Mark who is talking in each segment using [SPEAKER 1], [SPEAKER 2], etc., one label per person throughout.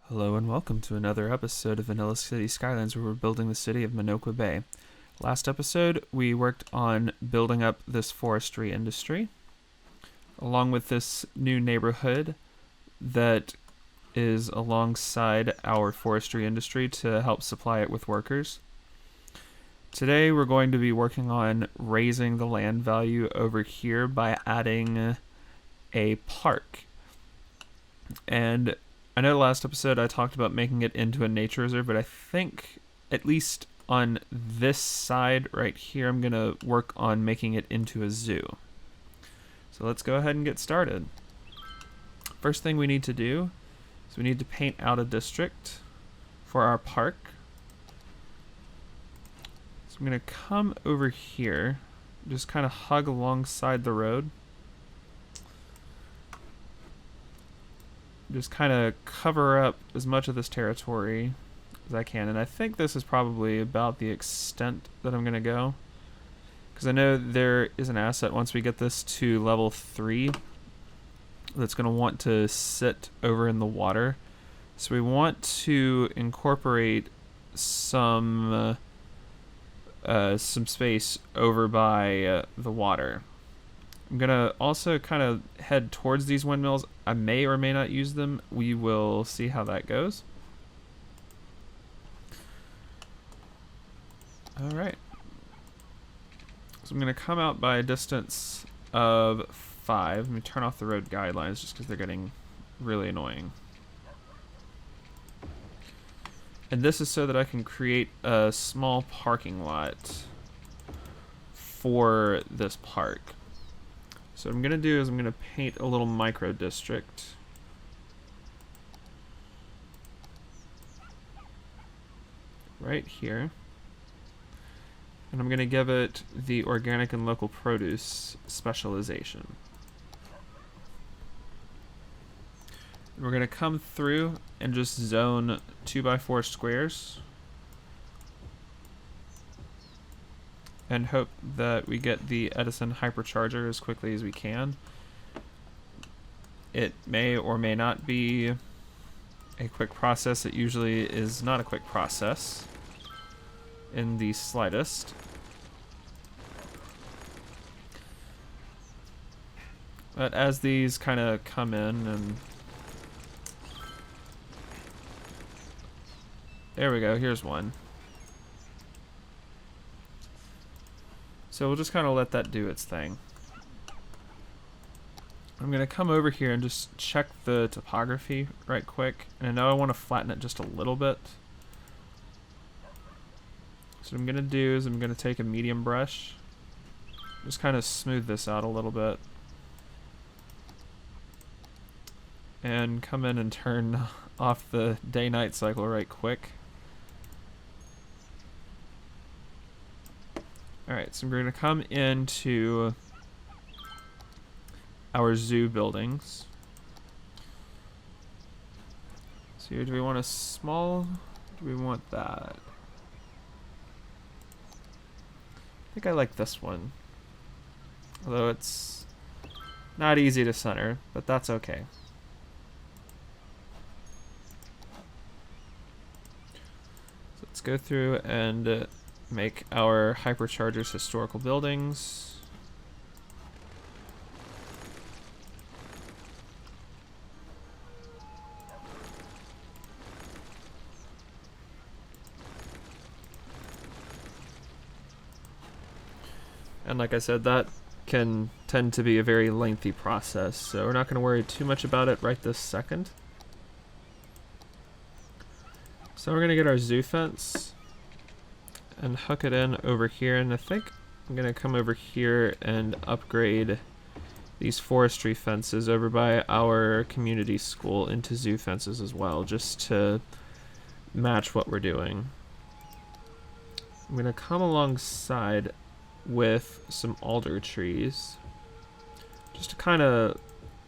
[SPEAKER 1] Hello and welcome to another episode of Vanilla City Skylines, where we're building the city of Minoqua Bay. Last episode, we worked on building up this forestry industry, along with this new neighborhood that is alongside our forestry industry to help supply it with workers. Today, we're going to be working on raising the land value over here by adding a park. And I know last episode I talked about making it into a nature reserve, but I think at least on this side right here, I'm going to work on making it into a zoo. So let's go ahead and get started. First thing we need to do is we need to paint out a district for our park. So I'm going to come over here, just kind of hug alongside the road. Just kind of cover up as much of this territory as I can. And I think this is probably about the extent that I'm going to go. Because I know there is an asset once we get this to level 3 that's going to want to sit over in the water. So we want to incorporate some space over by the water. I'm going to also kind of head towards these windmills. I may or may not use them. We will see how that goes. All right. So I'm going to come out by a distance of 5. Let me turn off the road guidelines just because they're getting really annoying. And this is so that I can create a small parking lot for this park. So what I'm going to do is I'm going to paint a little micro district. Right here. And I'm going to give it the organic and local produce specialization. And we're going to come through and just zone 2x4 squares. And hope that we get the Edison hypercharger as quickly as we can. It may or may not be a quick process. It usually is not a quick process in the slightest. But as these kind of come in, and there we go, here's one. So we'll just kind of let that do its thing. I'm going to come over here and just check the topography right quick. And I know I want to flatten it just a little bit. So what I'm going to do is I'm going to take a medium brush. Just kind of smooth this out a little bit. And come in and turn off the day-night cycle right quick. Alright, so we're going to come into our zoo buildings. So here, do we want a small? Do we want that? I think I like this one. Although it's not easy to center, but that's okay. So let's go through and make our hyperchargers historical buildings. And like I said, that can tend to be a very lengthy process, so we're not going to worry too much about it right this second. So we're going to get our zoo fence and hook it in over here, and I think I'm going to come over here and upgrade these forestry fences over by our community school into zoo fences as well, just to match what we're doing. I'm going to come alongside with some alder trees just to kind of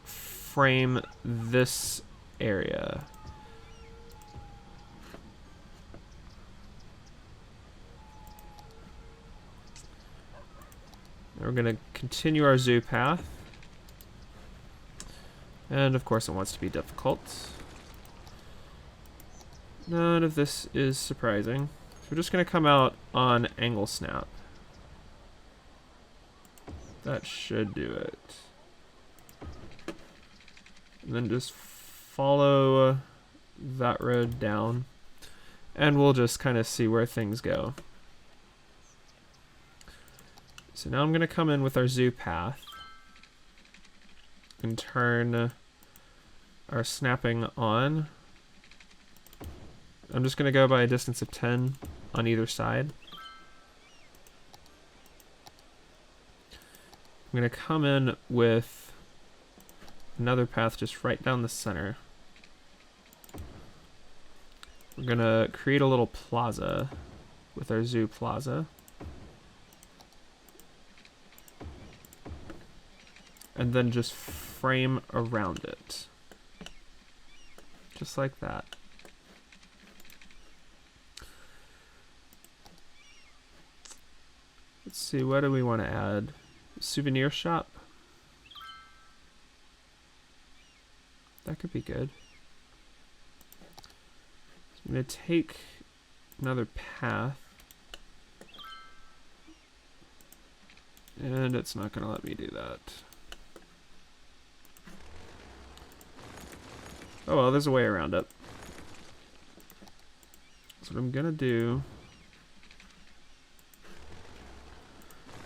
[SPEAKER 1] frame this area. We're going to continue our zoo path. And of course it wants to be difficult. None of this is surprising. So we're just going to come out on angle snap. That should do it. And then just follow that road down. And we'll just kind of see where things go. So now I'm going to come in with our zoo path. And turn our snapping on. I'm just going to go by a distance of 10 on either side. I'm going to come in with another path just right down the center. We're going to create a little plaza with our zoo plaza. And then just frame around it. Just like that. Let's see, what do we want to add? Souvenir shop? That could be good. So I'm going to take another path. And it's not going to let me do that. Oh well, there's a way around it. So what I'm going to do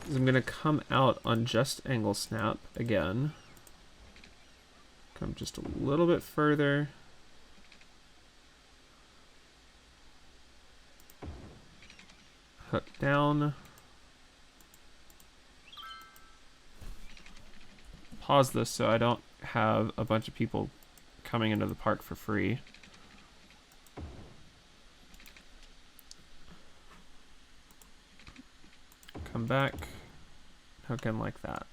[SPEAKER 1] is I'm going to come out on just angle snap again. Come just a little bit further. Hook down. Pause this so I don't have a bunch of people coming into the park for free. Come back, hook in like that.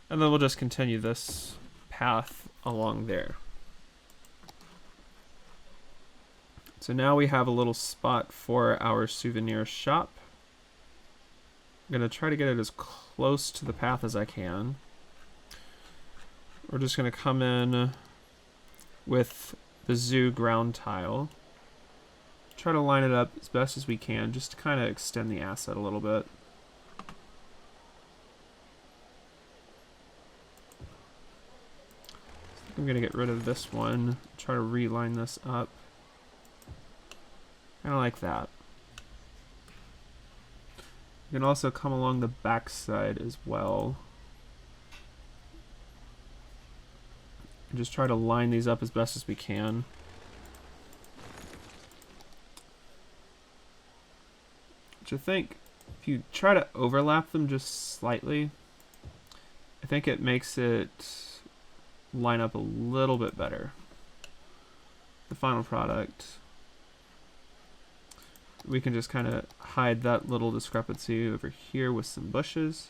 [SPEAKER 1] And then we'll just continue this path along there. So now we have a little spot for our souvenir shop. I'm going to try to get it as close to the path as I can. We're just going to come in with the zoo ground tile. Try to line it up as best as we can just to kind of extend the asset a little bit. I'm going to get rid of this one, try to reline this up. Kind of like that. You can also come along the back side as well. And just try to line these up as best as we can. Which I think, if you try to overlap them just slightly, I think it makes it line up a little bit better. The final product, we can just kind of hide that little discrepancy over here with some bushes.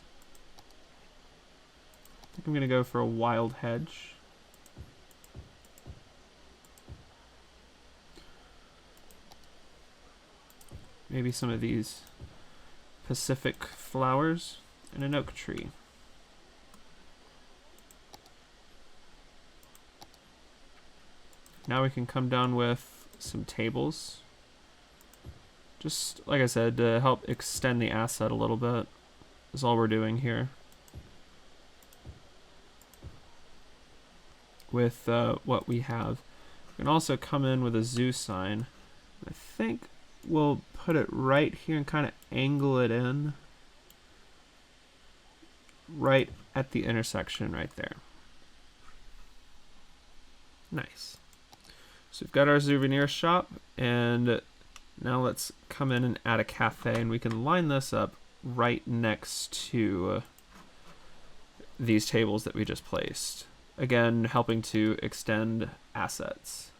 [SPEAKER 1] I think I'm going to go for a wild hedge. Maybe some of these Pacific flowers and an oak tree. Now we can come down with some tables. Just, like I said, to help extend the asset a little bit is all we're doing here. With what we have. We can also come in with a zoo sign. I think we'll put it right here and kind of angle it in. Right at the intersection right there. Nice. So we've got our souvenir shop, and now let's come in and add a cafe, and we can line this up right next to these tables that we just placed. Again, helping to extend assets.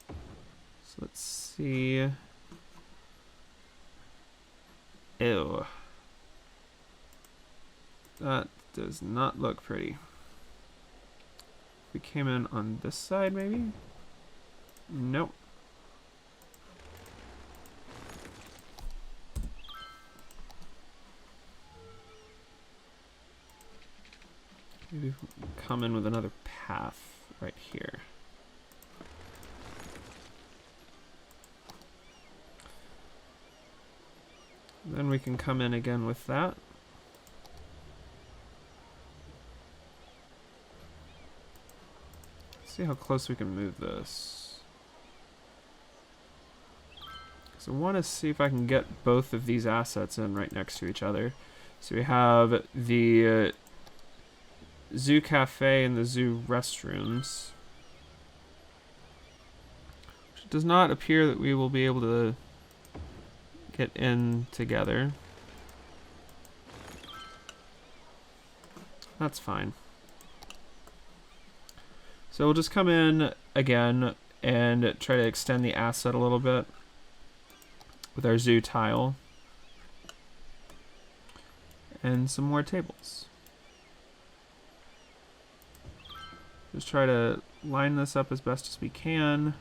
[SPEAKER 1] So let's see. Ew. That does not look pretty. We came in on this side, maybe? Nope. Maybe come in with another path right here. Then we can come in again with that. See how close we can move this. So I want to see if I can get both of these assets in right next to each other. So we have the zoo cafe and the zoo restrooms. It does not appear that we will be able to get in together. That's fine. So we'll just come in again and try to extend the asset a little bit with our zoo tile. And some more tables. Just try to line this up as best as we can.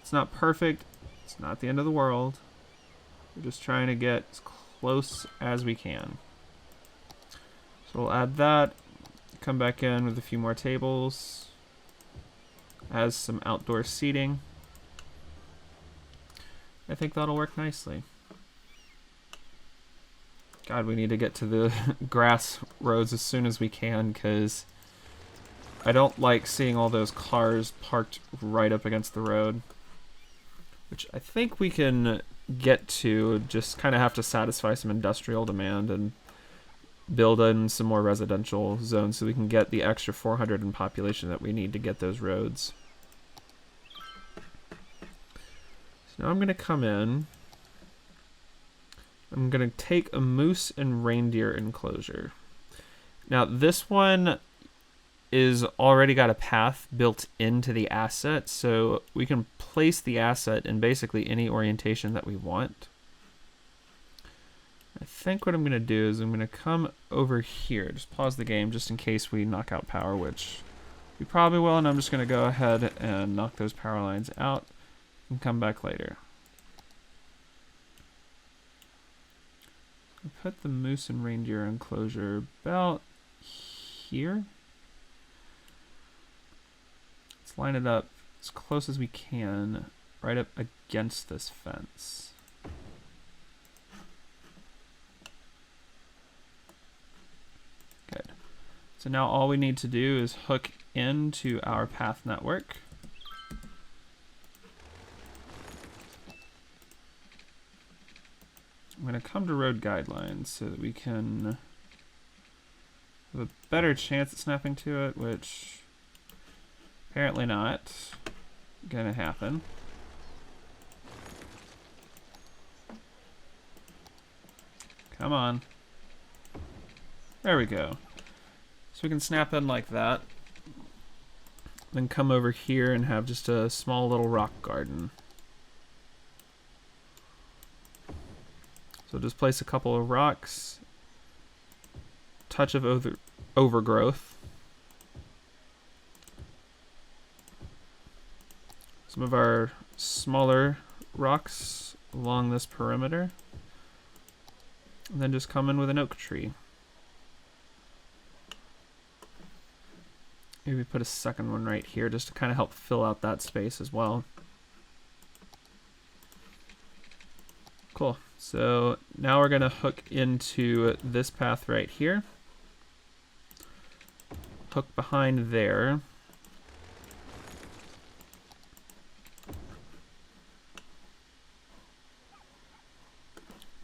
[SPEAKER 1] It's not perfect. It's not the end of the world. We're just trying to get as close as we can. So we'll add that. Come back in with a few more tables. As some outdoor seating. I think that'll work nicely. God, we need to get to the grass roads as soon as we can, because I don't like seeing all those cars parked right up against the road. Which I think we can get to, just kind of have to satisfy some industrial demand and build in some more residential zones so we can get the extra 400 in population that we need to get those roads. So now I'm going to come in. I'm going to take a moose and reindeer enclosure. Now this one is already got a path built into the asset, so we can place the asset in basically any orientation that we want. I think what I'm going to do is I'm going to come over here. Just pause the game just in case we knock out power, which we probably will, and I'm just going to go ahead and knock those power lines out and come back later. Put the moose and reindeer enclosure about here. Let's line it up as close as we can, right up against this fence. Good. So now all we need to do is hook into our path network. I'm going to come to road guidelines so that we can have a better chance at snapping to it, which apparently not going to happen. Come on. There we go. So we can snap in like that. Then come over here and have just a small little rock garden. So just place a couple of rocks, touch of overgrowth, some of our smaller rocks along this perimeter, and then just come in with an oak tree. Maybe put a second one right here just to kind of help fill out that space as well. Cool. So now we're going to hook into this path right here. Hook behind there.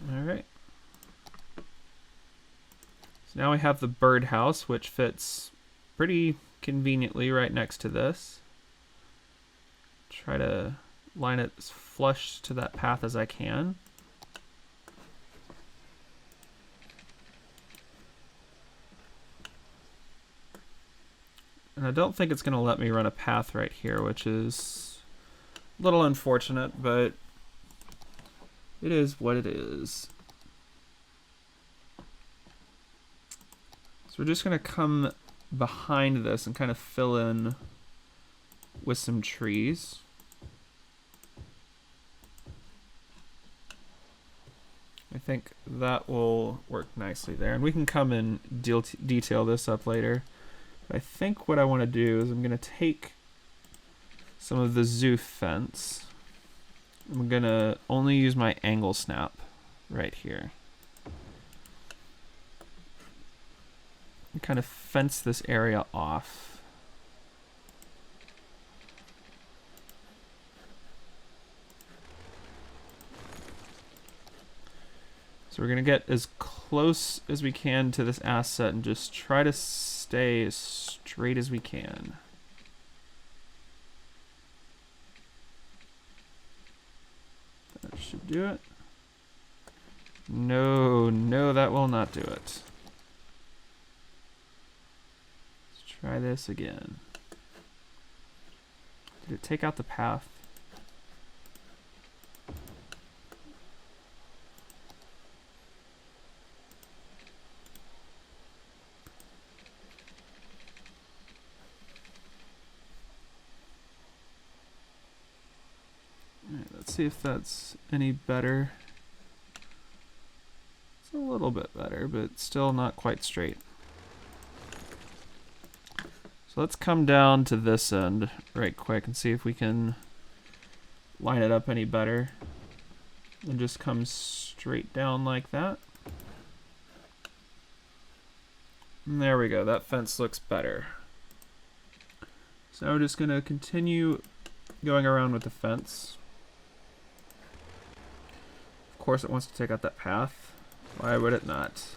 [SPEAKER 1] All right. So now we have the birdhouse, which fits pretty conveniently right next to this. Try to line it as flush to that path as I can. And I don't think it's going to let me run a path right here, which is a little unfortunate, but it is what it is. So we're just going to come behind this and kind of fill in with some trees. I think that will work nicely there. And we can come and detail this up later. I think what I want to do is I'm going to take some of the zoo fence. I'm going to only use my angle snap right here. And kind of fence this area off. So we're going to get as close as we can to this asset and just try to stay as straight as we can. That should do it. No, no, that will not do it. Let's try this again. Did it take out the path? Alright, let's see if that's any better. It's a little bit better, but still not quite straight. So let's come down to this end right quick and see if we can line it up any better. And just come straight down like that. And there we go, that fence looks better. So we're just gonna continue going around with the fence. Of course it wants to take out that path. Why would it not?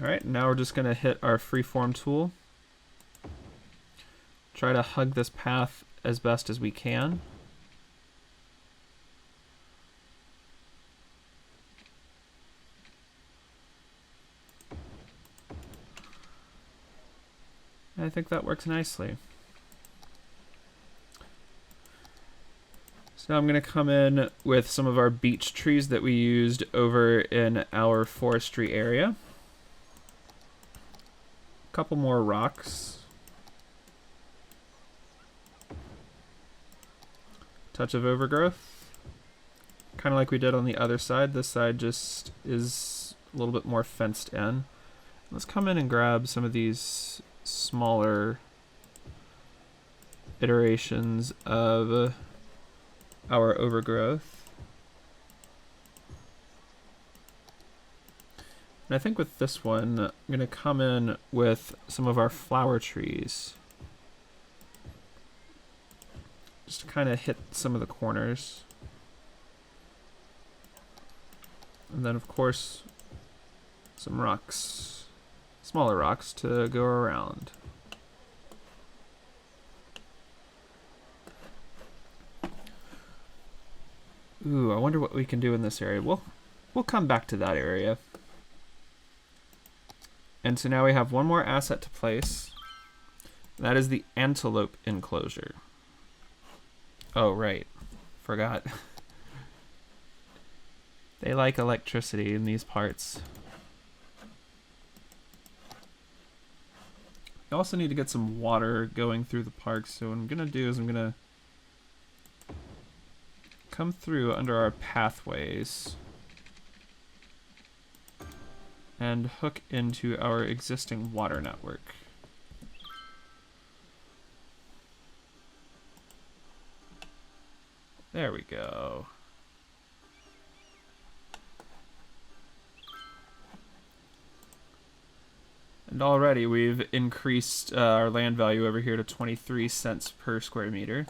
[SPEAKER 1] Alright, now we're just going to hit our freeform tool. Try to hug this path as best as we can. I think that works nicely. So now I'm going to come in with some of our beech trees that we used over in our forestry area. A couple more rocks. Touch of overgrowth. Kind of like we did on the other side. This side just is a little bit more fenced in. Let's come in and grab some of these smaller iterations of our overgrowth. And I think with this one, I'm going to come in with some of our flower trees. Just to kind of hit some of the corners. And then of course, some rocks, smaller rocks to go around. Ooh, I wonder what we can do in this area. We'll come back to that area. And so now we have one more asset to place. That is the antelope enclosure. Oh, right. Forgot. They like electricity in these parts. We also need to get some water going through the park, so what I'm going to do is I'm going to come through under our pathways and hook into our existing water network. There we go. And already we've increased our land value over here to 23 cents per square meter.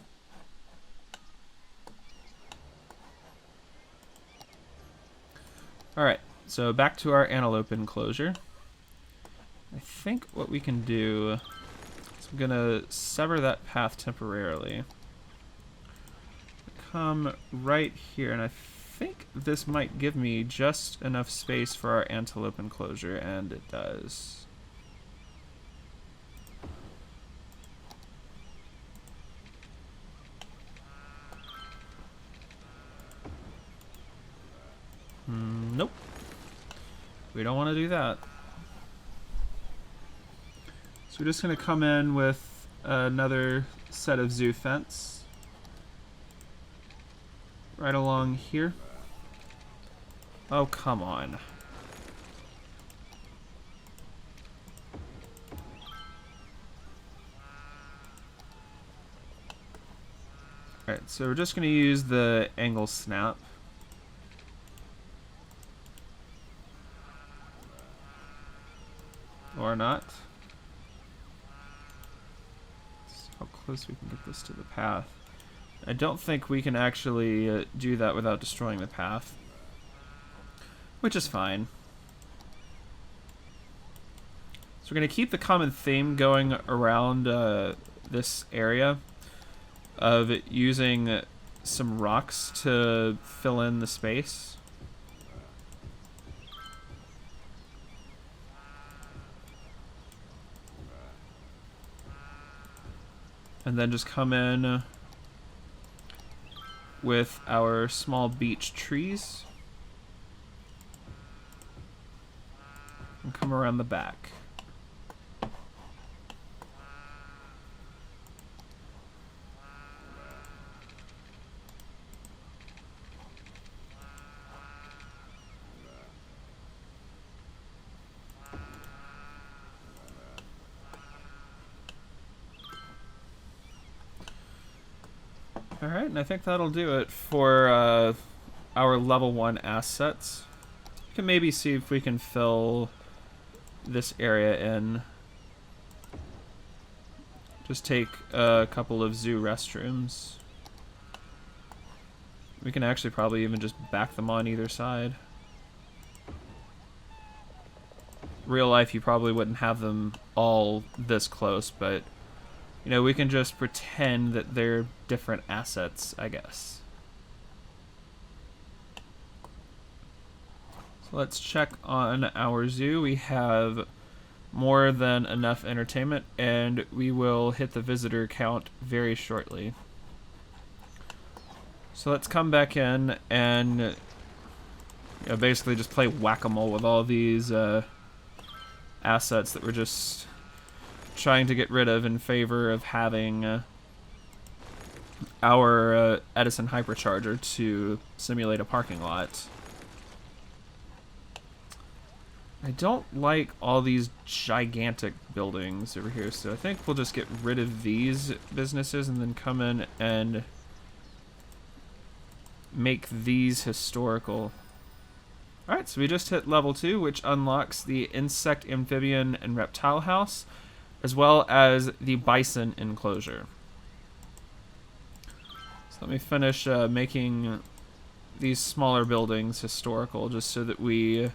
[SPEAKER 1] Alright, so back to our antelope enclosure. I think what we can do is I'm gonna sever that path temporarily. Come right here, and I think this might give me just enough space for our antelope enclosure, and it does. Nope. We don't want to do that. So we're just going to come in with another set of zoo fence. Right along here. Oh, come on. Alright, so we're just going to use the angle snap. Or not. Let's see how close we can get this to the path. I don't think we can actually do that without destroying the path. Which is fine. So we're going to keep the common theme going around this area of using some rocks to fill in the space. And then just come in with our small beech trees. And come around the back. Alright, and I think that'll do it for our level 1 assets. We can maybe see if we can fill this area in. Just take a couple of zoo restrooms. We can actually probably even just back them on either side. Real life, you probably wouldn't have them all this close, but you know, we can just pretend that they're different assets, I guess. So let's check on our zoo. We have more than enough entertainment, and we will hit the visitor count very shortly. So let's come back in and you know, basically just play whack-a-mole with all these assets that we're just trying to get rid of in favor of having our Edison hypercharger to simulate a parking lot. I don't like all these gigantic buildings over here, so I think we'll just get rid of these businesses and then come in and make these historical. Alright, so we just hit level 2, which unlocks the insect, amphibian, and reptile house, as well as the bison enclosure. So let me finish making these smaller buildings historical, just so that we...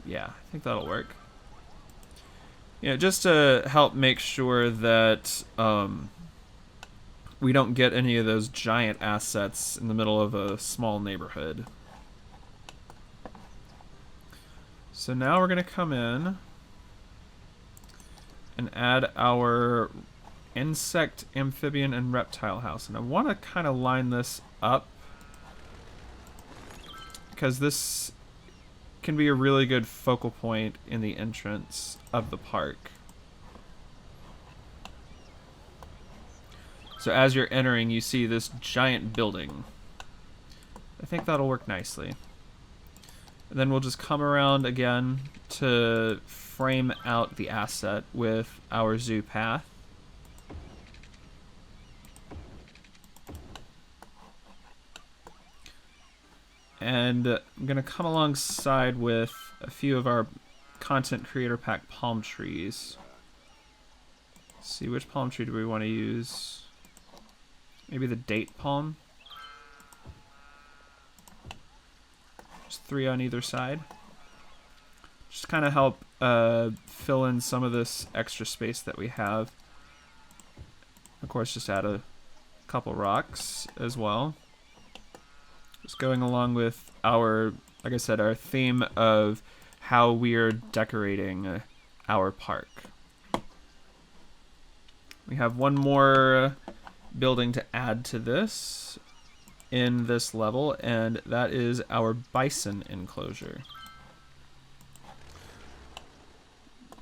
[SPEAKER 1] Yeah, I think that'll work. You know, just to help make sure that we don't get any of those giant assets in the middle of a small neighborhood. So now we're going to come in and add our insect, amphibian, and reptile house. And I want to kind of line this up because this can be a really good focal point in the entrance of the park. So as you're entering, you see this giant building. I think that'll work nicely. And then we'll just come around again to frame out the asset with our zoo path. And I'm going to come alongside with a few of our content creator pack palm trees. Let's see, which palm tree do we want to use? Maybe the date palm. Just 3 on either side. Just kind of help fill in some of this extra space that we have. Of course, just add a couple rocks as well. Just going along with our, like I said, our theme of how we are decorating our park. We have one more building to add to this in this level, and that is our bison enclosure. I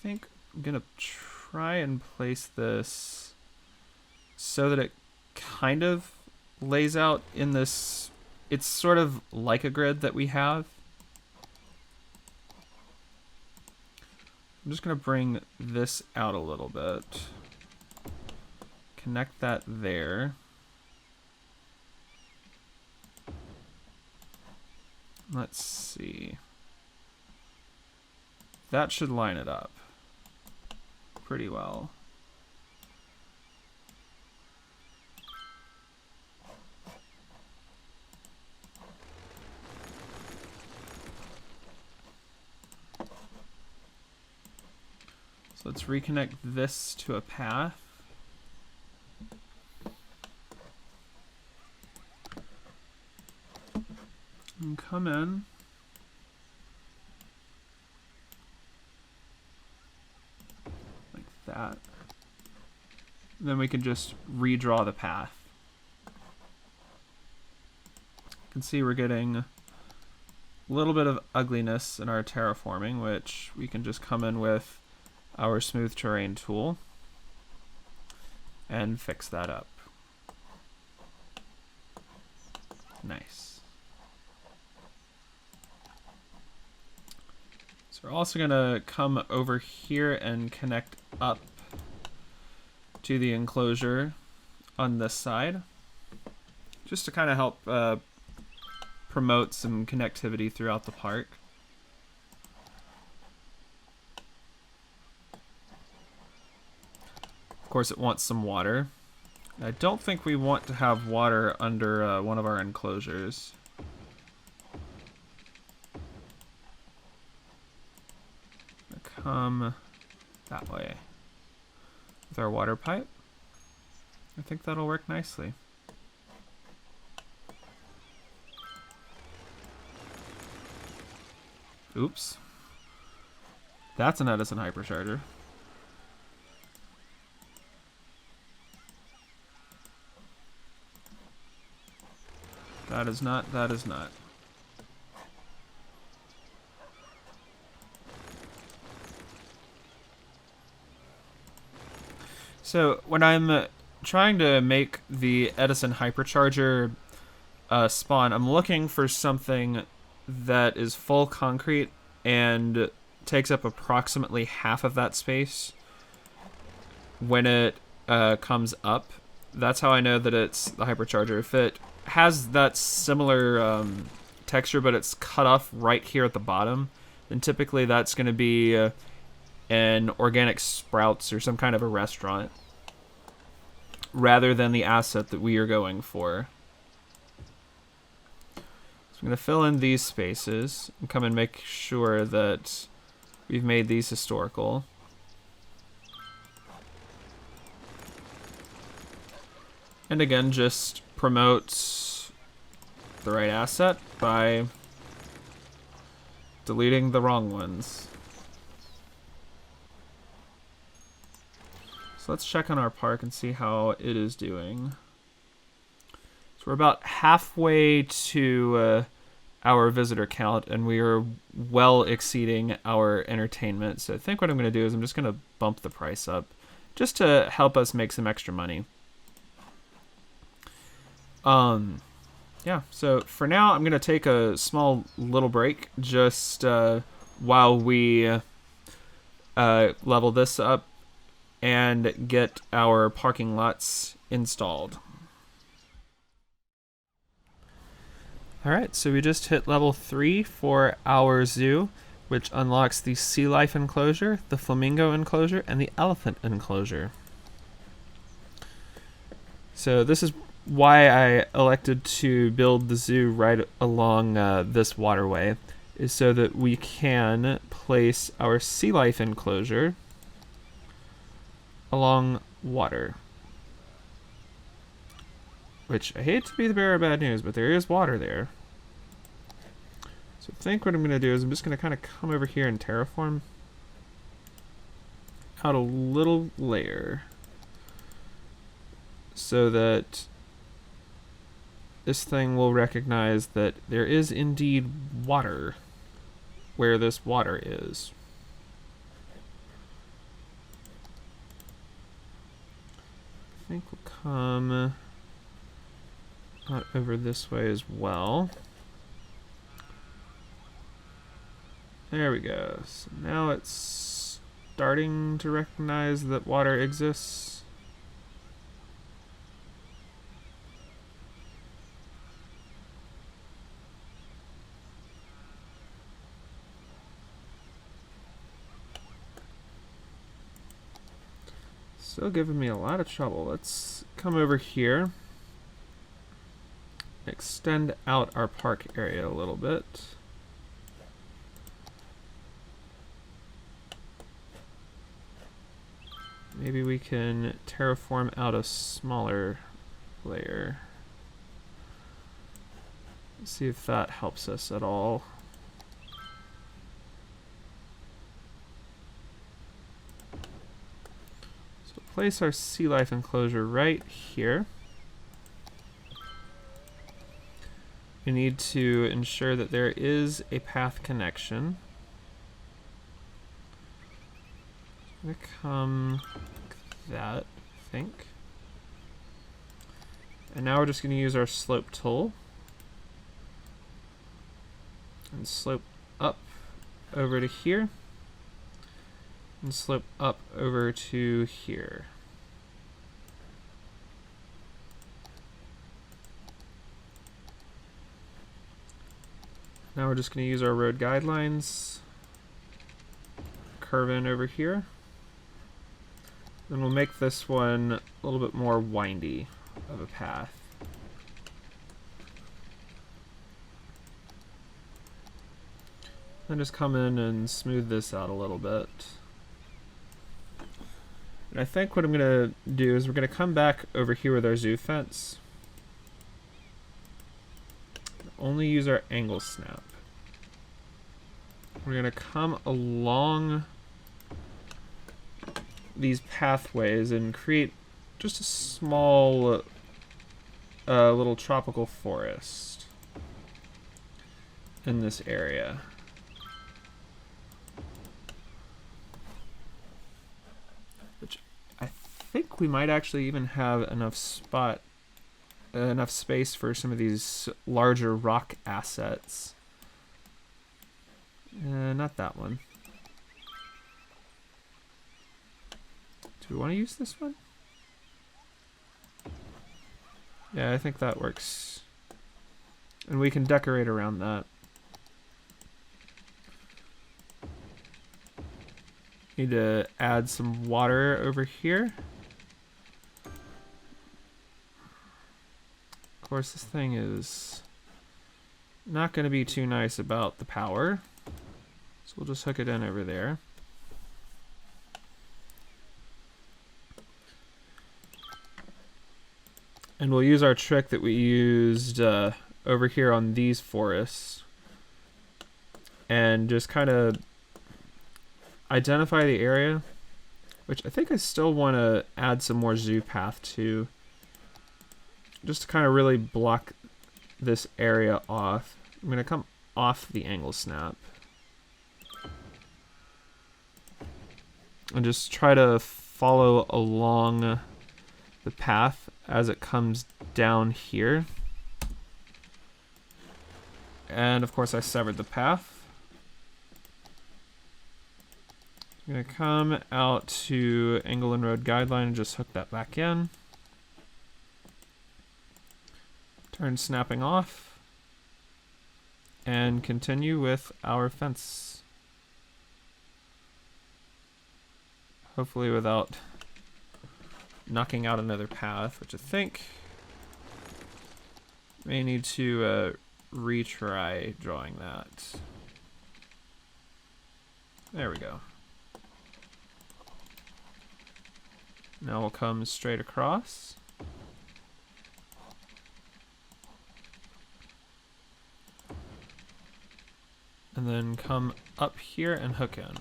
[SPEAKER 1] think I'm gonna try and place this so that it kind of lays out in this, it's sort of like a grid that we have. I'm just going to bring this out a little bit. Connect that there. Let's see. That should line it up pretty well. So let's reconnect this to a path. And come in. Like that. And then we can just redraw the path. You can see we're getting a little bit of ugliness in our terraforming, which we can just come in with our smooth terrain tool and fix that up. Nice. So we're also gonna come over here and connect up to the enclosure on this side, just to kind of help promote some connectivity throughout the park. Of course, it wants some water. I don't think we want to have water under one of our enclosures. Come that way with our water pipe. I think that'll work nicely. Oops. That's an Edison hypercharger. That is not, that is not. So when I'm trying to make the Edison hypercharger spawn, I'm looking for something that is full concrete and takes up approximately half of that space when it comes up. That's how I know that it's the hypercharger. If it has that similar texture, but it's cut off right here at the bottom, then typically that's going to be an organic Sprouts or some kind of a restaurant, rather than the asset that we are going for. So I'm going to fill in these spaces and come and make sure that we've made these historical. And again, just promote the right asset by deleting the wrong ones. So let's check on our park and see how it is doing. So we're about halfway to our visitor count, and we are well exceeding our entertainment. So I think what I'm going to do is I'm just going to bump the price up just to help us make some extra money. Yeah, so for now I'm going to take a small little break just while we level this up and get our parking lots installed. Alright, so we just hit level 3 for our zoo, which unlocks the sea life enclosure, the flamingo enclosure, and the elephant enclosure. So this is why I elected to build the zoo right along this waterway, is so that we can place our sea life enclosure along water. Which, I hate to be the bearer of bad news, but there is water there. So I think what I'm going to do is I'm just going to kind of come over here and terraform out a little layer so that this thing will recognize that there is indeed water where this water is. I think we'll come out over this way as well. There we go. So now it's starting to recognize that water exists. Still giving me a lot of trouble. Let's come over here. Extend out our park area a little bit. Maybe we can terraform out a smaller layer. Let's see if that helps us at all. So place our sea life enclosure right here. We need to ensure that there is a path connection. I'm gonna come like that, I think. And now we're just gonna use our slope tool and slope up over to here and slope up over to here. Now we're just going to use our road guidelines, curve in over here. Then we'll make this one a little bit more windy of a path. Then just come in and smooth this out a little bit. And I think what I'm going to do is we're going to come back over here with our zoo fence. Only use our angle snap. We're going to come along these pathways and create just a small little tropical forest in this area. Which I think we might actually even have enough space for some of these larger rock assets. Not that one. Do we want to use this one? Yeah, I think that works. And we can decorate around that. Need to add some water over here. Of course, this thing is not going to be too nice about the power. So we'll just hook it in over there. And we'll use our trick that we used over here on these forests. And just kind of identify the area, which I think I still want to add some more zoo path to. Just to kind of really block this area off. I'm going to come off the angle snap. And just try to follow along the path as it comes down here. And of course I severed the path. I'm going to come out to angle and road guideline and just hook that back in. Turn snapping off. And continue with our fence. Hopefully without knocking out another path, which I think may need to retry drawing that. There we go. Now we'll come straight across. And then come up here and hook in.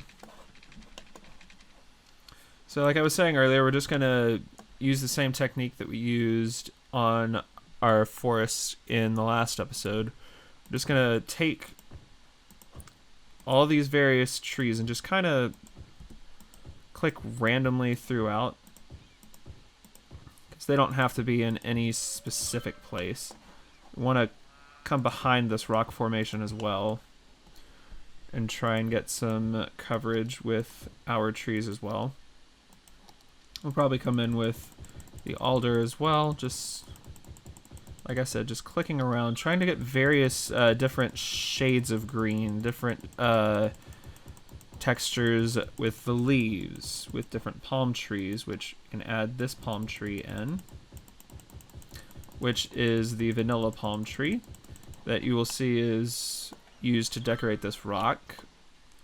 [SPEAKER 1] So like I was saying earlier, we're just going to use the same technique that we used on our forest in the last episode. We're just going to take all these various trees and just kind of click randomly throughout. Because they don't have to be in any specific place. We want to come behind this rock formation as well. and try and get some coverage with our trees as well. We'll probably come in with the alder as well, just like I said, just clicking around, trying to get various different shades of green, different textures with the leaves, with different palm trees, which you can add this palm tree in, which is the vanilla palm tree that you will see is used to decorate this rock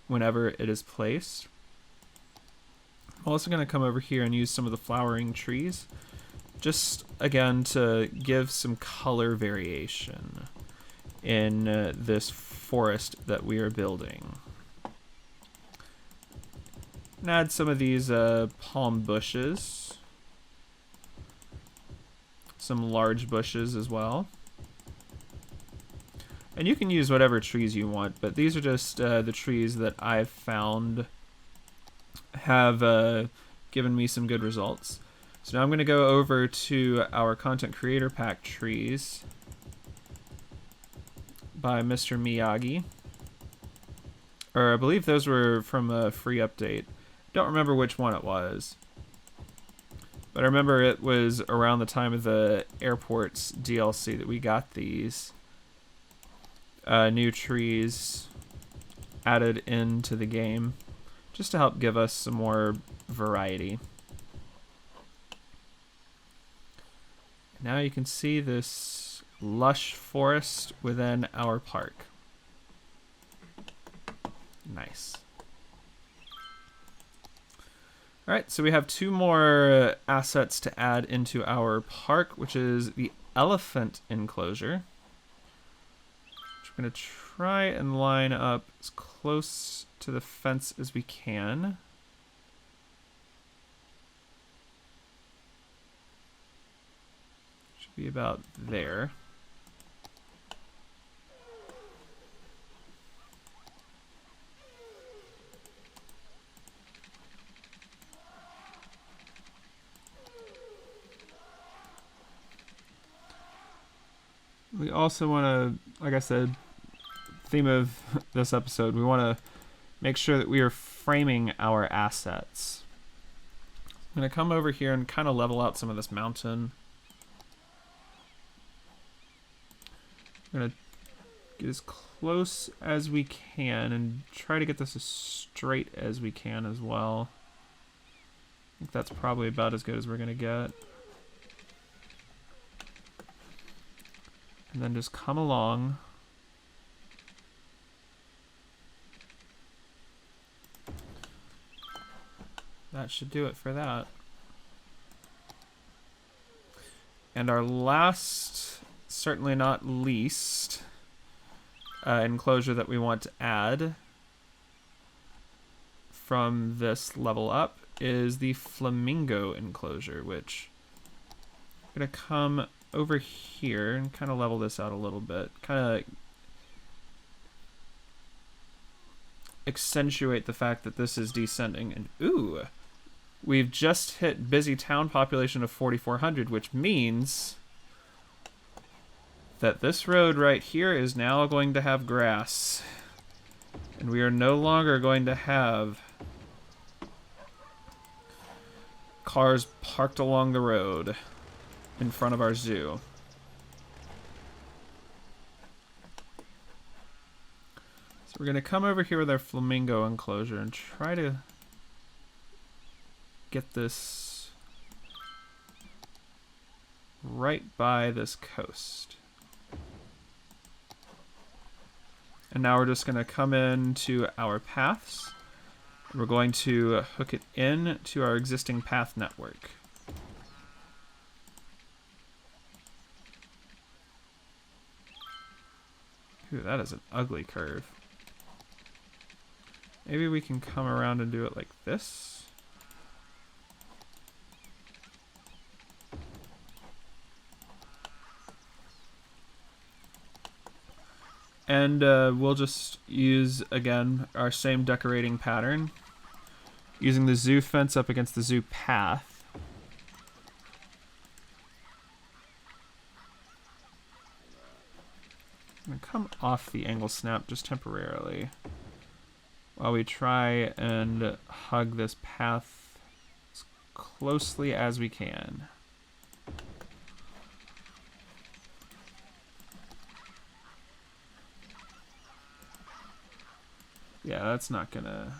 [SPEAKER 1] whenever it is placed. I'm also going to come over here and use some of the flowering trees, just again to give some color variation in this forest that we are building. And add some of these palm bushes, some large bushes as well. And you can use whatever trees you want, but these are just the trees that I've found have given me some good results. So now I'm going to go over to our Content Creator Pack trees by Mr. Miyagi. Or I believe those were from a free update. Don't remember which one it was. But I remember it was around the time of the Airports DLC that we got these new trees added into the game, just to help give us some more variety. Now you can see this lush forest within our park. Nice. Alright, so we have two more assets to add into our park, which is the elephant enclosure. We're going to try and line up as close to the fence as we can. Should be about there. We also want to, like I said, theme of this episode, we want to make sure that we are framing our assets. I'm going to come over here and kind of level out some of this mountain. I'm going to get as close as we can and try to get this as straight as we can as well. I think that's probably about as good as we're going to get. And then just come along. That should do it for that. And our last, certainly not least, enclosure that we want to add from this level up is the flamingo enclosure, which I'm going to come over here and kind of level this out a little bit, kind of accentuate the fact that this is descending. And ooh, we've just hit busy town population of 4,400, which means that this road right here is now going to have grass, and we are no longer going to have cars parked along the road in front of our zoo. So we're going to come over here with our flamingo enclosure and try to get this right by this coast. And now we're just going to come into our paths. We're going to hook it in to our existing path network. Ooh, that is an ugly curve. Maybe we can come around and do it like this. And we'll just use, again, our same decorating pattern, using the zoo fence up against the zoo path. I'm going to come off the angle snap just temporarily. while we try and hug this path as closely as we can. Yeah, that's not gonna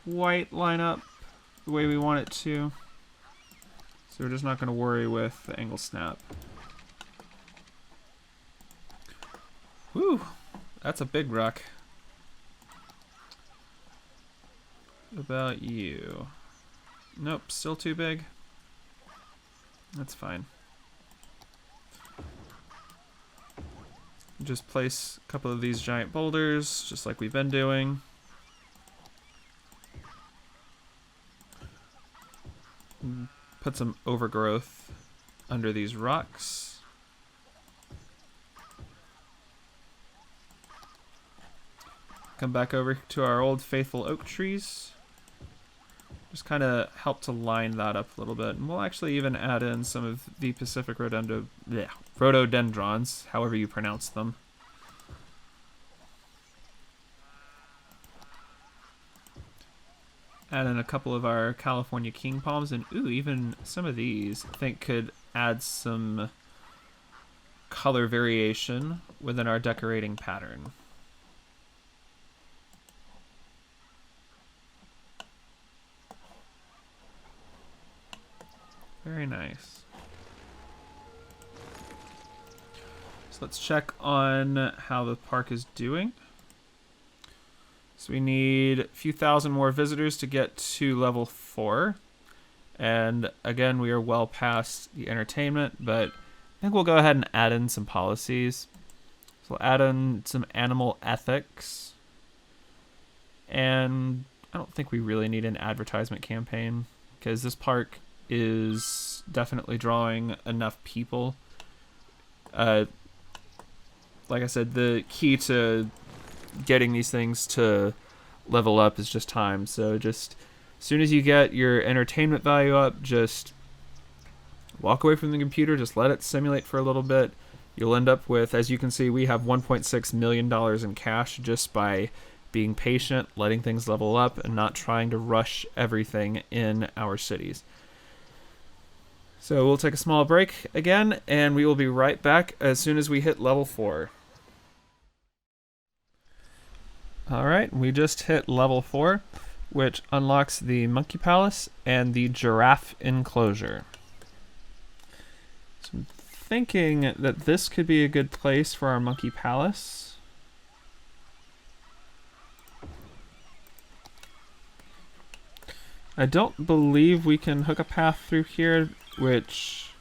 [SPEAKER 1] quite line up the way we want it to. So we're just not gonna worry with the angle snap. Whew, that's a big rock. What about you? Nope, still too big. That's fine. Just place a couple of these giant boulders, just like we've been doing. Put some overgrowth under these rocks. Come back over to our old faithful oak trees. Just kind of help to line that up a little bit. And we'll actually even add in some of the Pacific rhododendrons, however you pronounce them. Add in a couple of our California king palms, and ooh, even some of these I think could add some color variation within our decorating pattern. Very nice. So let's check on how the park is doing. So we need a few thousand more visitors to get to level 4. And again, we are well past the entertainment, but I think we'll go ahead and add in some policies. So we'll add in some animal ethics. And I don't think we really need an advertisement campaign, because this park is definitely drawing enough people. Like I said, the key to getting these things to level up is just time. So just as soon as you get your entertainment value up, just walk away from the computer, just let it simulate for a little bit. You'll end up with, as you can see, we have $1.6 million in cash just by being patient, letting things level up, and not trying to rush everything in our cities. So we'll take a small break again, and we will be right back as soon as we hit level 4. Alright, we just hit level 4, which unlocks the Monkey Palace and the Giraffe Enclosure. So I'm thinking that this could be a good place for our Monkey Palace. I don't believe we can hook a path through here, which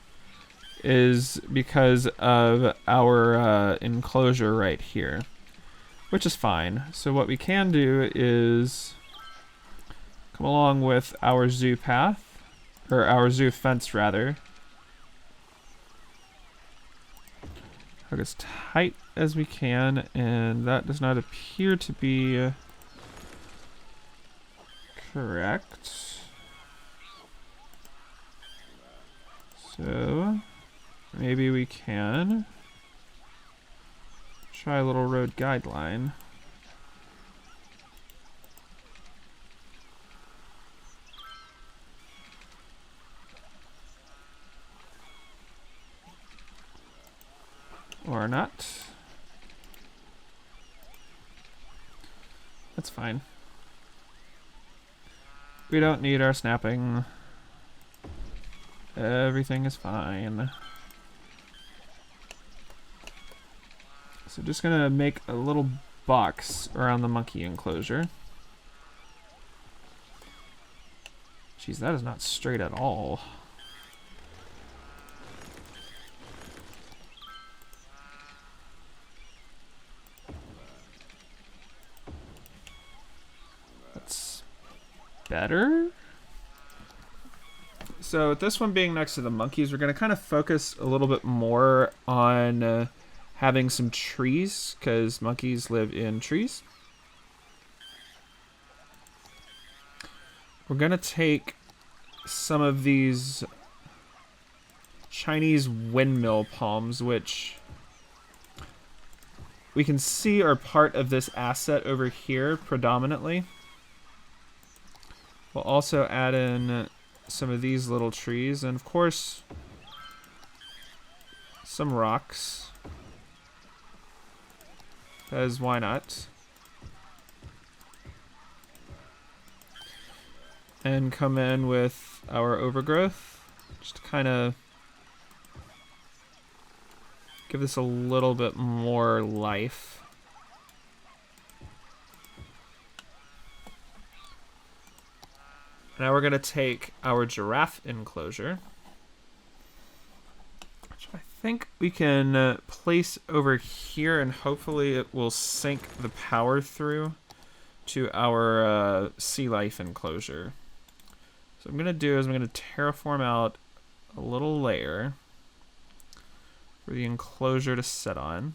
[SPEAKER 1] is because of our enclosure right here, which is fine. So what we can do is come along with our zoo path, or our zoo fence rather. Hook as tight as we can, and that does not appear to be correct. So maybe we can try a little road guideline. Or not. That's fine. We don't need our snapping. Everything is fine. So just gonna make a little box around the monkey enclosure. Jeez, that is not straight at all. That's better. So with this one being next to the monkeys, we're going to kind of focus a little bit more on having some trees, because monkeys live in trees. We're going to take some of these Chinese windmill palms, which we can see are part of this asset over here predominantly. We'll also add in some of these little trees, and of course, some rocks. Because why not? And come in with our overgrowth. Just to kind of give this a little bit more life. Now we're going to take our giraffe enclosure, which I think we can place over here, and hopefully it will sync the power through to our sea life enclosure. So what I'm going to do is I'm going to terraform out a little layer for the enclosure to sit on.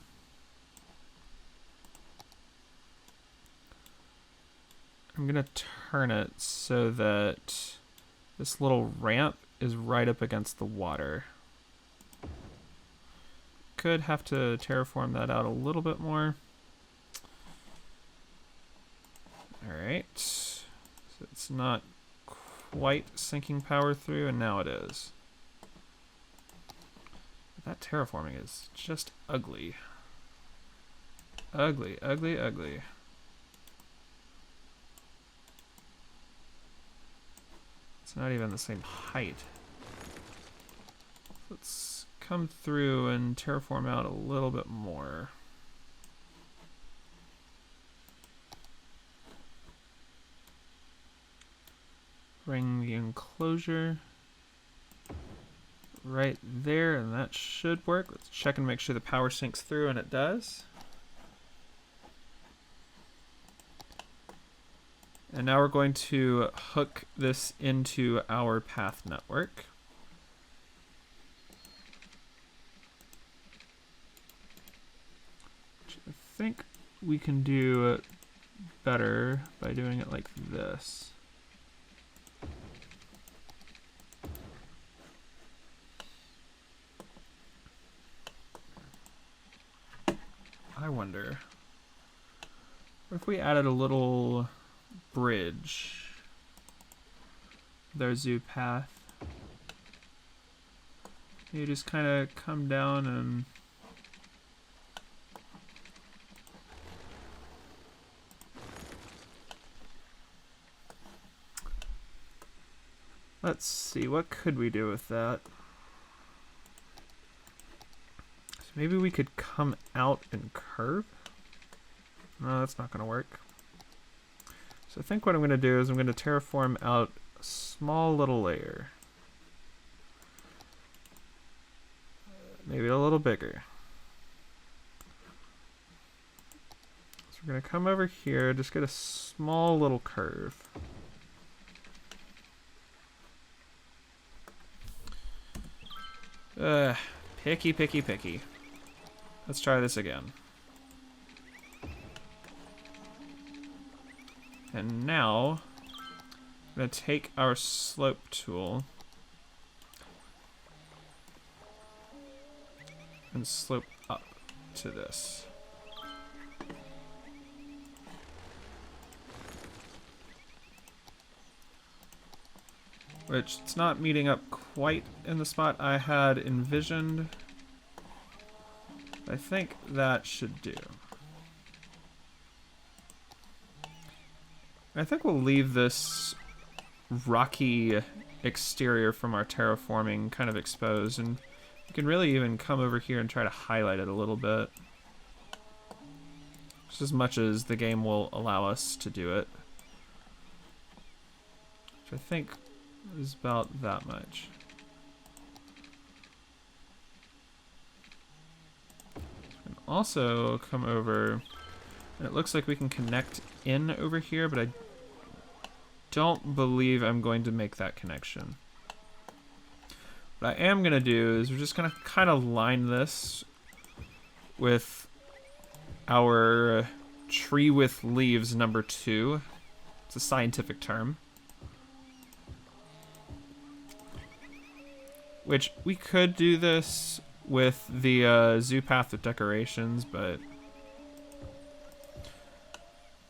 [SPEAKER 1] I'm going to turn it so that this little ramp is right up against the water. Could have to terraform that out a little bit more. Alright. So it's not quite sinking power through, and now it is. That terraforming is just ugly. Ugly, ugly, ugly. It's not even the same height. Let's come through and terraform out a little bit more. Bring the enclosure right there, and that should work. Let's check and make sure the power sinks through, and it does. And now we're going to hook this into our path network. Which I think we can do better by doing it like this. I wonder if we added a little bridge, their zoo path. You just kind of come down and let's see, what could we do with that? So maybe we could come out and curve? No, that's not going to work. So I think what I'm going to do is I'm going to terraform out a small little layer. Maybe a little bigger. So we're going to come over here, just get a small little curve. Picky, picky, picky. Let's try this again. And now, I'm going to take our slope tool and slope up to this. Which it's not meeting up quite in the spot I had envisioned. I think that should do. I think we'll leave this rocky exterior from our terraforming kind of exposed, and you can really even come over here and try to highlight it a little bit. Just as much as the game will allow us to do it. Which I think is about that much. We can also come over, and it looks like we can connect in over here, but I don't believe I'm going to make that connection. What I am going to do is we're just going to kind of line this with our tree with leaves number 2. It's a scientific term. Which we could do this with the zoo path with decorations, but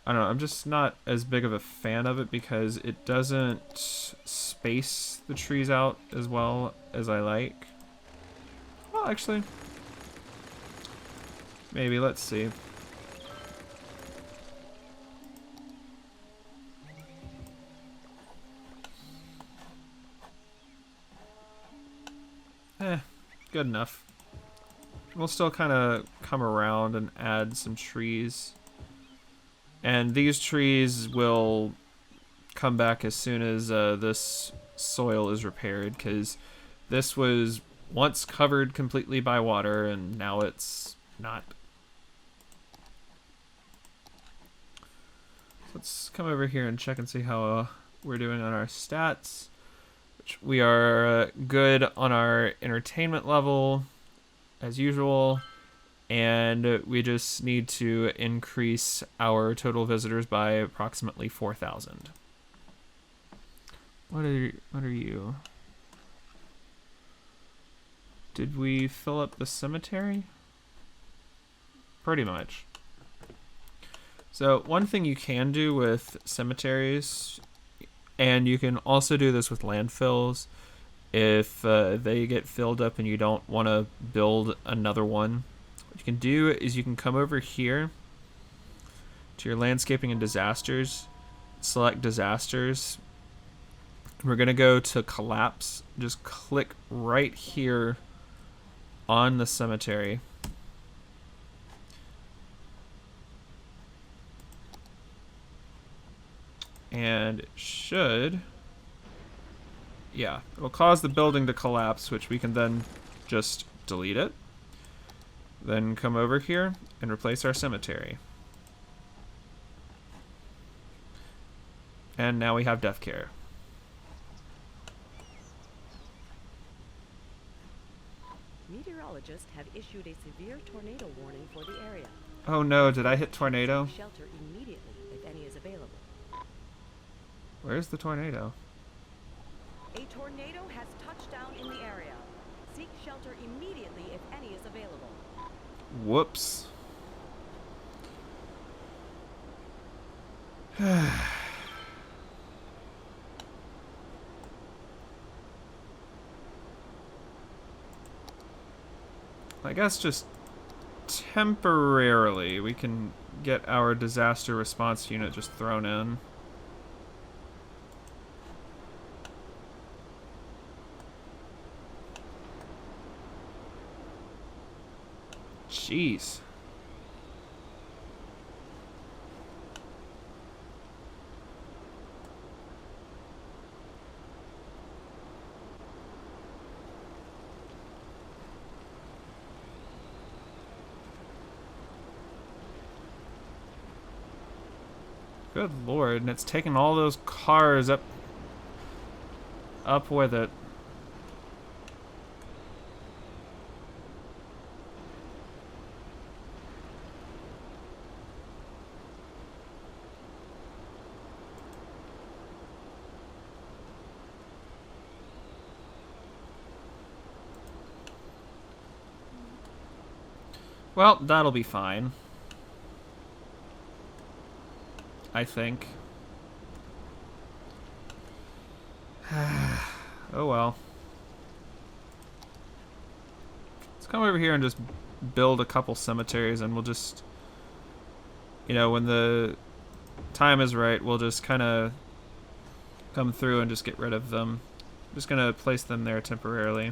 [SPEAKER 1] I don't know, I'm just not as big of a fan of it because it doesn't space the trees out as well as I like. Well, actually, maybe, let's see. Good enough. We'll still kind of come around and add some trees. And these trees will come back as soon as this soil is repaired, because this was once covered completely by water and now it's not. Let's come over here and check and see how we're doing on our stats. We are good on our entertainment level, as usual, and we just need to increase our total visitors by approximately 4,000. What are you? Did we fill up the cemetery? Pretty much. So one thing you can do with cemeteries, and you can also do this with landfills, if they get filled up and you don't want to build another one, what you can do is you can come over here to your landscaping and disasters, select disasters. We're going to go to collapse. Just click right here on the cemetery. And it should, yeah, it'll cause the building to collapse, which we can then just delete it. Then come over here and replace our cemetery. And now we have death care.
[SPEAKER 2] Meteorologists have issued a severe tornado warning for the area.
[SPEAKER 1] Oh no, did I hit tornado?
[SPEAKER 2] Shelter immediately if any is available.
[SPEAKER 1] Where's the tornado?
[SPEAKER 2] A tornado has touched down in the area. Seek shelter immediately if any is available.
[SPEAKER 1] Whoops. I guess just temporarily we can get our disaster response unit just thrown in. Jeez. Good lord, and it's taking all those cars up with it. Well, that'll be fine. I think. Oh well. Let's come over here and just build a couple cemeteries, and we'll just, you know, when the time is right, we'll just kind of come through and just get rid of them. I'm just gonna place them there temporarily.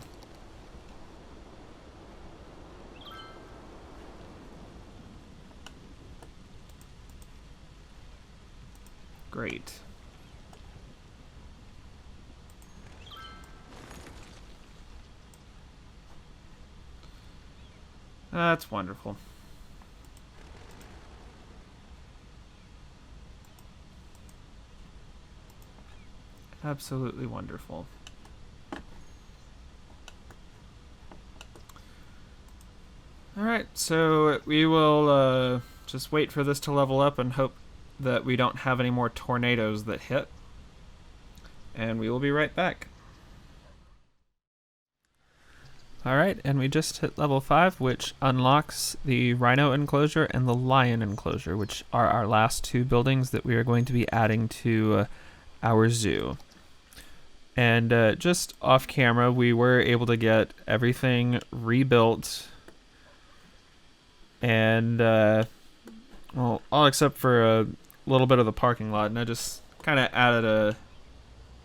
[SPEAKER 1] Great. That's wonderful. Absolutely wonderful. Alright, so we will just wait for this to level up and hope that we don't have any more tornadoes that hit. And we will be right back. Alright, and we just hit level 5, which unlocks the rhino enclosure and the lion enclosure, which are our last two buildings that we are going to be adding to our zoo. And just off camera, we were able to get everything rebuilt. And, well, all except for a little bit of the parking lot. And I just kind of added a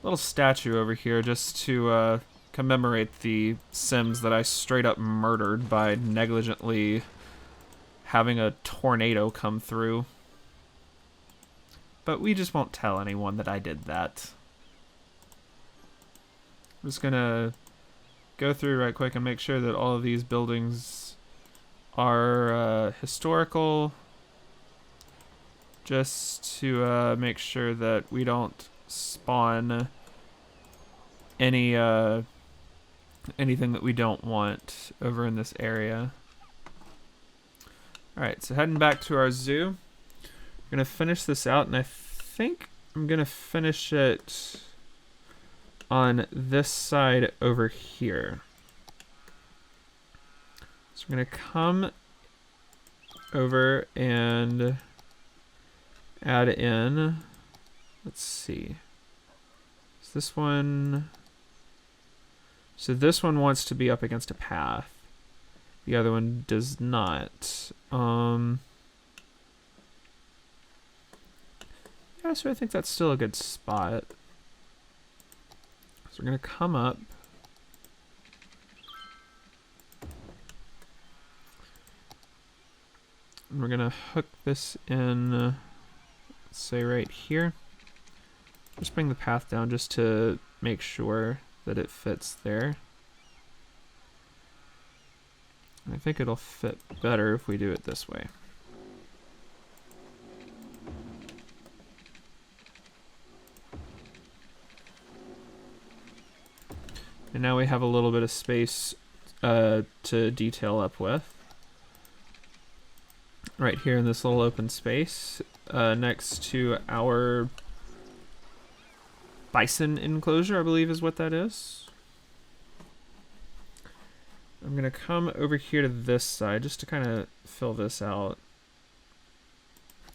[SPEAKER 1] little statue over here just to commemorate the Sims that I straight up murdered by negligently having a tornado come through. But we just won't tell anyone that I did that. I'm just gonna go through right quick and make sure that all of these buildings are historical, just to make sure that we don't spawn any anything that we don't want over in this area. Alright, so heading back to our zoo. We're gonna finish this out, and I think I'm gonna finish it on this side over here. So we're gonna come over and add in, let's see, is this one, so this one wants to be up against a path. The other one does not. Yeah, so I think that's still a good spot. So we're gonna come up. And we're gonna hook this in, say right here. Just bring the path down just to make sure that it fits there. I think it'll fit better if we do it this way. And now we have a little bit of space to detail up with. Right here in this little open space, next to our bison enclosure, I believe is what that is. I'm gonna come over here to this side just to kind of fill this out.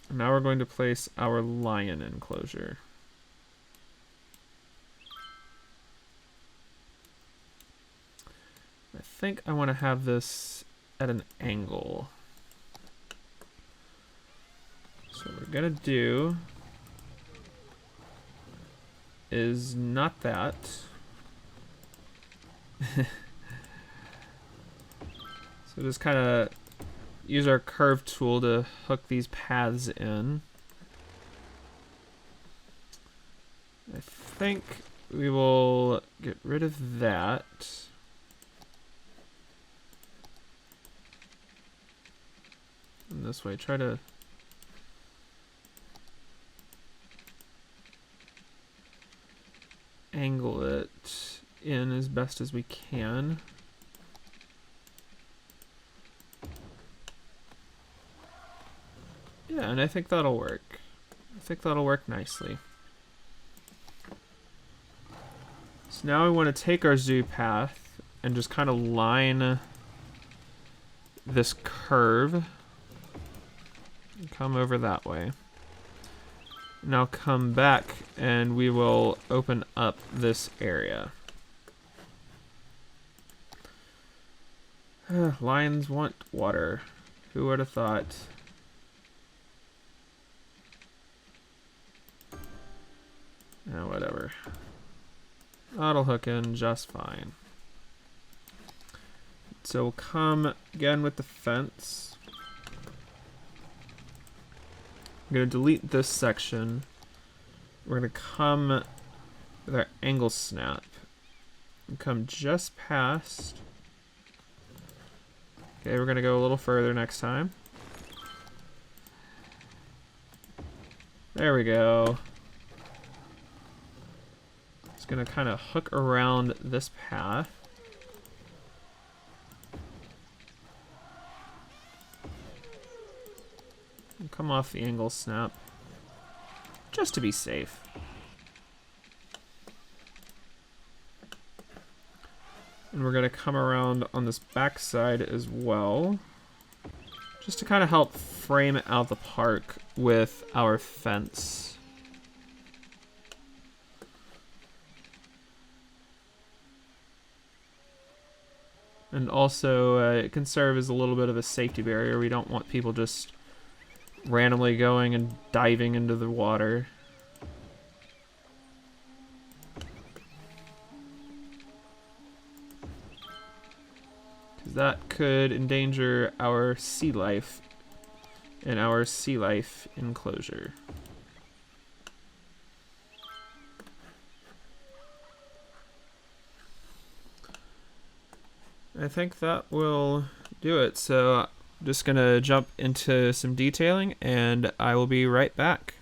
[SPEAKER 1] And now we're going to place our lion enclosure. I think I want to have this at an angle. So what we're gonna do is not that. So just kind of use our curve tool to hook these paths in. I think we will get rid of that. And this way, try to angle it in as best as we can. Yeah, and I think that'll work. I think that'll work nicely. So now we want to take our zoo path and just kind of line this curve and come over that way. Now come back and we will open up this area. Lions want water. Who would have thought? Yeah, whatever. That'll hook in just fine. So we'll come again with the fence. I'm going to delete this section. We're going to come with our angle snap and come just past. Okay, we're going to go a little further next time. There we go. It's going to kind of hook around this path. And come off the angle snap, just to be safe. And we're going to come around on this back side as well, just to kind of help frame out the park with our fence. And also, it can serve as a little bit of a safety barrier. We don't want people just randomly going and diving into the water. Because that could endanger our sea life and our sea life enclosure. I think that will do it. So I'm just going to jump into some detailing and I will be right back.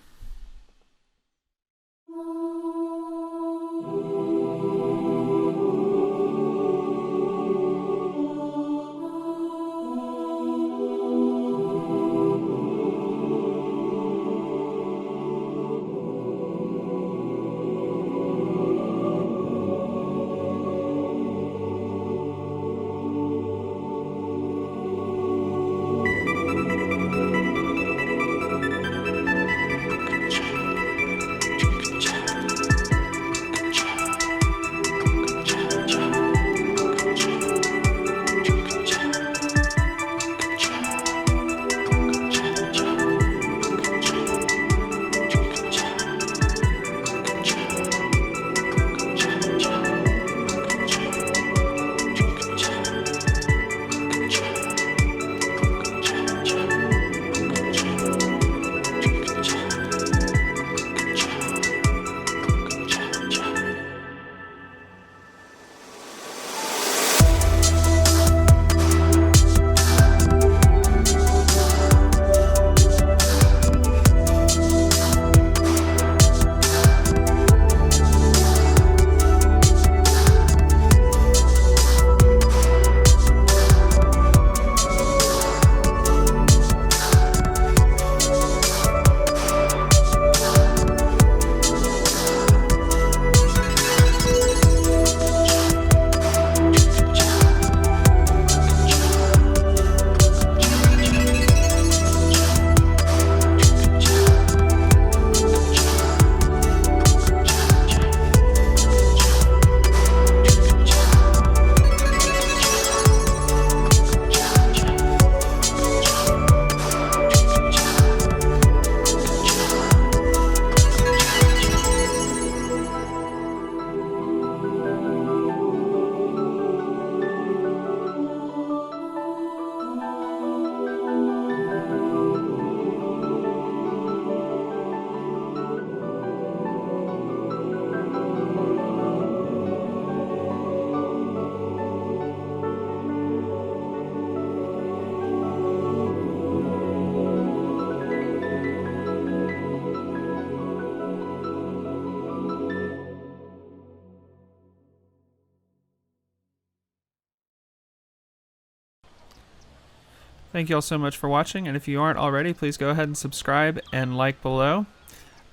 [SPEAKER 1] Thank you all so much for watching, and if you aren't already, please go ahead and subscribe and like below.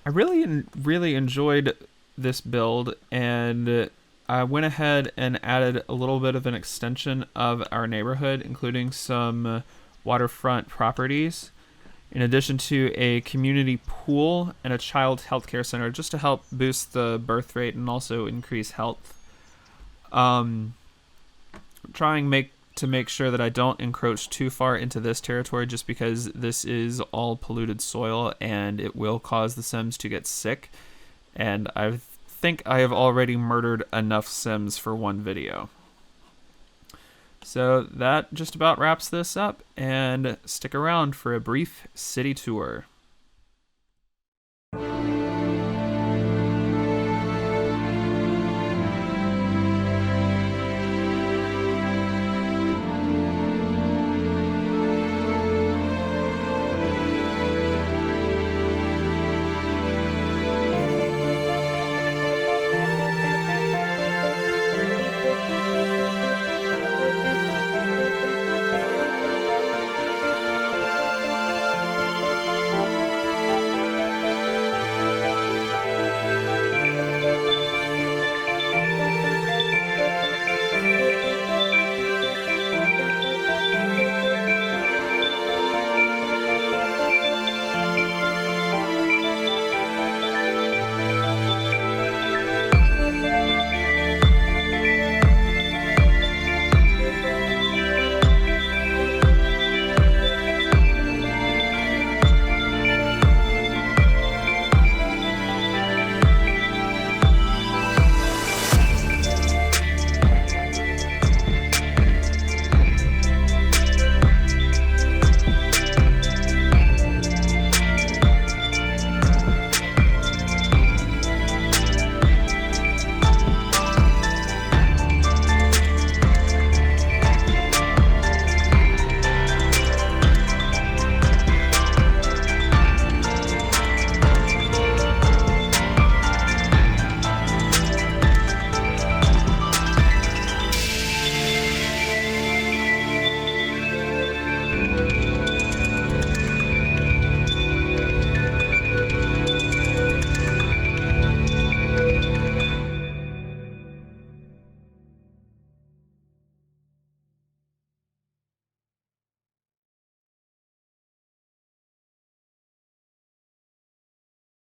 [SPEAKER 1] I really enjoyed this build, and I went ahead and added a little bit of an extension of our neighborhood, including some waterfront properties, in addition to a community pool and a child healthcare center, just to help boost the birth rate and also increase health. Trying to make sure that I don't encroach too far into this territory, just because this is all polluted soil and it will cause the Sims to get sick. And I think I have already murdered enough Sims for one video. So that just about wraps this up, and stick around for a brief city tour.